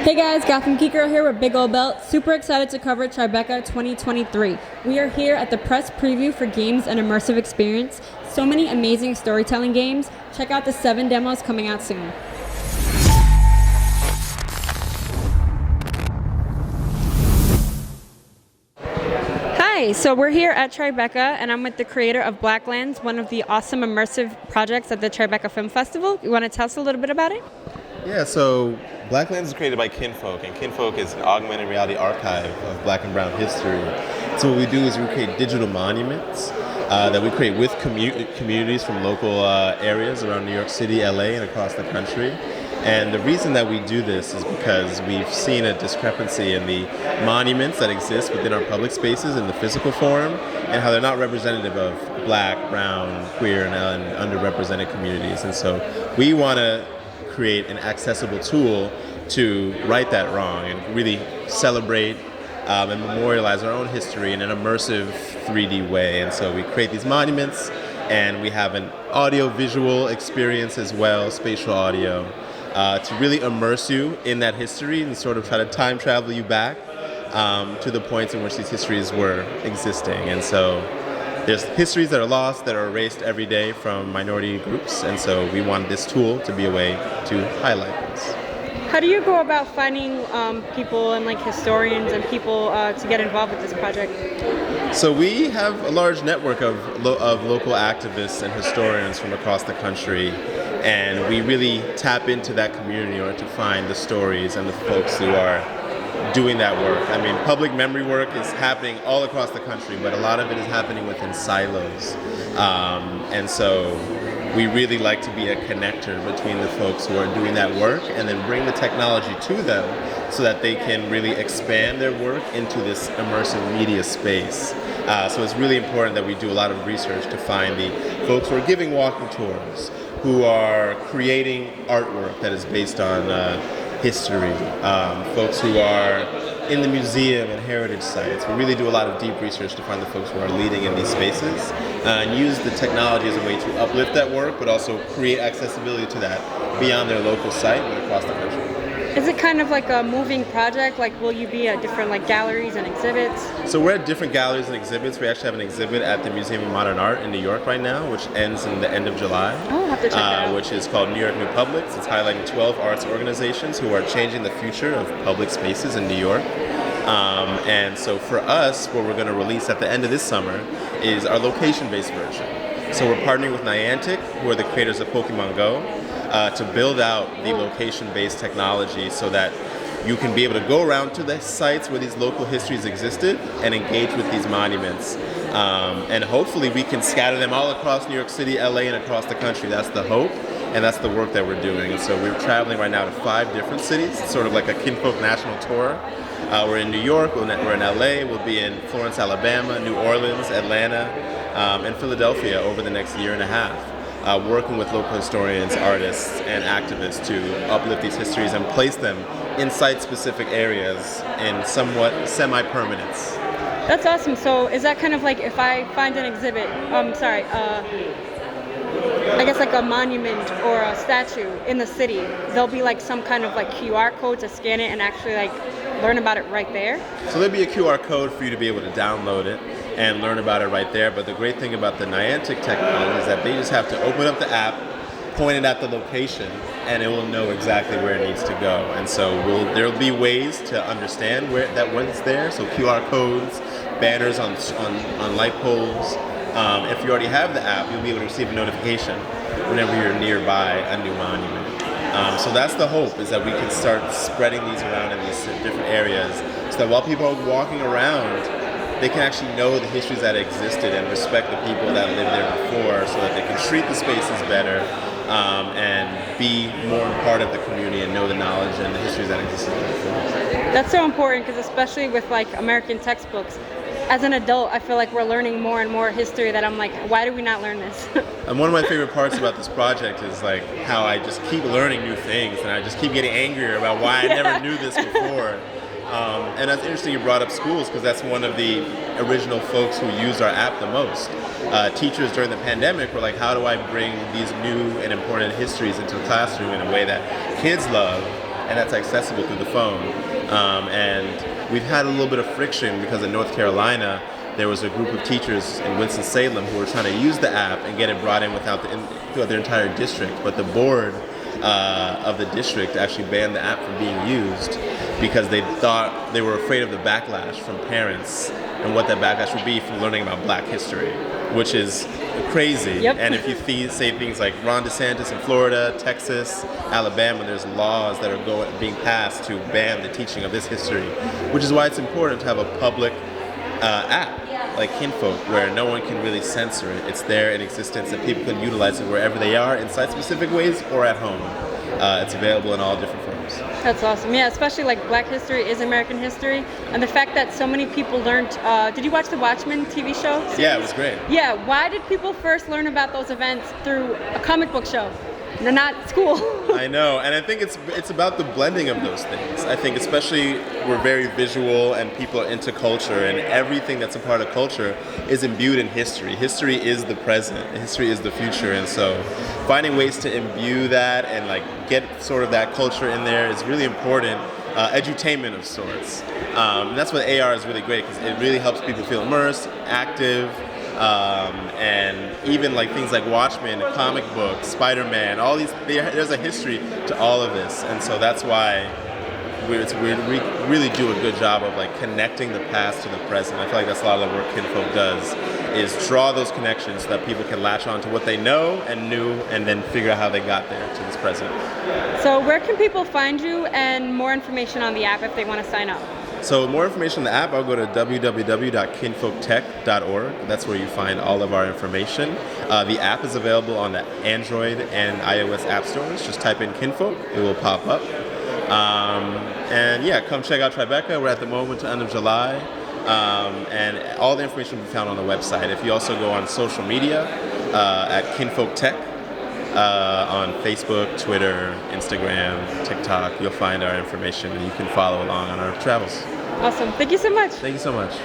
Hey guys, Gotham Geek Girl here with Big Ol' Belt. Super excited to cover Tribeca 2023. We are here at the press preview for games and immersive experience. So many amazing storytelling games. Check out the 7 demos coming out soon. Hi, so we're here at Tribeca and I'm with the creator of Blacklands, one of the awesome immersive projects at the Tribeca Film Festival. You want to tell us a little bit about it? Yeah, so Blacklands is created by Kinfolk, and Kinfolk is an augmented reality archive of Black and Brown history. So what we do is we create digital monuments that we create with communities from local areas around New York City, LA, and across the country. And the reason that we do this is because we've seen a discrepancy in the monuments that exist within our public spaces in the physical form and how they're not representative of Black, Brown, queer, and underrepresented communities. And so we want to create an accessible tool to right that wrong and really celebrate and memorialize our own history in an immersive 3D way. And so we create these monuments, and we have an audio-visual experience as well, spatial audio, to really immerse you in that history and sort of try to time travel you back to the points in which these histories were existing. And so there's histories that are lost, that are erased every day from minority groups, and so we wanted this tool to be a way to highlight this. How do you go about finding people and like historians and people to get involved with this project? So we have a large network of local activists and historians from across the country, and we really tap into that community in order to find the stories and the folks who are doing that work. I mean, public memory work is happening all across the country, but a lot of it is happening within silos. And so we really like to be a connector between the folks who are doing that work and then bring the technology to them so that they can really expand their work into this immersive media space. So it's really important that we do a lot of research to find the folks who are giving walking tours, who are creating artwork that is based on history, folks who are in the museum and heritage sites. We really do a lot of deep research to find the folks who are leading in these spaces and use the technology as a way to uplift that work, but also create accessibility to that beyond their local site but across the country. Is it kind of like a moving project? Like, will you be at different like galleries and exhibits? So we're at different galleries and exhibits. We actually have an exhibit at the Museum of Modern Art in New York right now, which ends in the end of July. Oh, I'll have to check that out. Which is called New York New Publics. It's highlighting 12 arts organizations who are changing the future of public spaces in New York. And so for us, what we're going to release at the end of this summer is our location-based version. So we're partnering with Niantic, who are the creators of Pokemon Go, to build out the location-based technology so that you can be able to go around to the sites where these local histories existed and engage with these monuments. And hopefully we can scatter them all across New York City, LA, and across the country. That's the hope, and that's the work that we're doing. And so we're traveling right now to 5 different cities. It's sort of like a Kinfolk national tour. We're in New York, we're in LA, we'll be in Florence, Alabama, New Orleans, Atlanta, and Philadelphia over the next year and a half. Working with local historians, artists, and activists to uplift these histories and place them in site-specific areas in somewhat semi-permanence. That's awesome. So is that kind of like if I find an exhibit, I guess like a monument or a statue in the city, there'll be like some kind of like QR code to scan it and actually like learn about it right there? So there'll be a QR code for you to be able to download it and learn about it right there. But the great thing about the Niantic technology is that they just have to open up the app, point it at the location, and it will know exactly where it needs to go. And so there'll be ways to understand when it's there. So QR codes, banners on light poles. If you already have the app, you'll be able to receive a notification whenever you're nearby a new monument. So that's the hope, is that we can start spreading these around in these different areas so that while people are walking around, they can actually know the histories that existed and respect the people that lived there before so that they can treat the spaces better and be more part of the community and know the knowledge and the histories that existed before. That's so important because especially with like American textbooks, as an adult, I feel like we're learning more and more history that I'm like, why do we not learn this? And one of my favorite parts about this project is like how I just keep learning new things and I just keep getting angrier about why I never knew this before. And that's interesting you brought up schools because that's one of the original folks who used our app the most. Teachers during the pandemic were like, how do I bring these new and important histories into the classroom in a way that kids love and that's accessible through the phone. And we've had a little bit of friction because in North Carolina, there was a group of teachers in Winston-Salem who were trying to use the app and get it brought in throughout their entire district, but the board of the district actually banned the app from being used because they were afraid of the backlash from parents and what that backlash would be from learning about Black history, which is crazy. Yep. And if you say things like Ron DeSantis in Florida, Texas, Alabama, there's laws that are being passed to ban the teaching of this history, which is why it's important to have a public app like Kinfolk, where no one can really censor it. It's there in existence and people can utilize it wherever they are in site-specific ways or at home. It's available in all different forms. That's awesome. Yeah, especially like Black history is American history, and the fact that so many people learned. Did you watch the Watchmen TV show series? Yeah, it was great. Yeah, why did people first learn about those events through a comic book show? They're not school. I know, and I think it's about the blending of those things. I think especially we're very visual and people are into culture, and everything that's a part of culture is imbued in history. History is the present, history is the future, and so finding ways to imbue that and like get sort of that culture in there is really important. Edutainment of sorts. And that's what AR is really great because it really helps people feel immersed, active, and even like things like Watchmen, comic books, Spider-Man, all these, there's a history to all of this, and so that's why we really do a good job of like connecting the past to the present. I feel like that's a lot of the work Kinfolk does, is draw those connections so that people can latch on to what they know and knew and then figure out how they got there to this present. So where can people find you and more information on the app if they want to sign up? So more information on the app, I'll go to www.kinfolktech.org. That's where you find all of our information. The app is available on the Android and iOS app stores. Just type in Kinfolk, it will pop up. And yeah, come check out Tribeca. We're at the moment to end of July. And all the information will be found on the website. If you also go on social media at Kinfolk Tech, on Facebook, Twitter, Instagram, TikTok, you'll find our information and you can follow along on our travels. Awesome. Thank you so much. Thank you so much.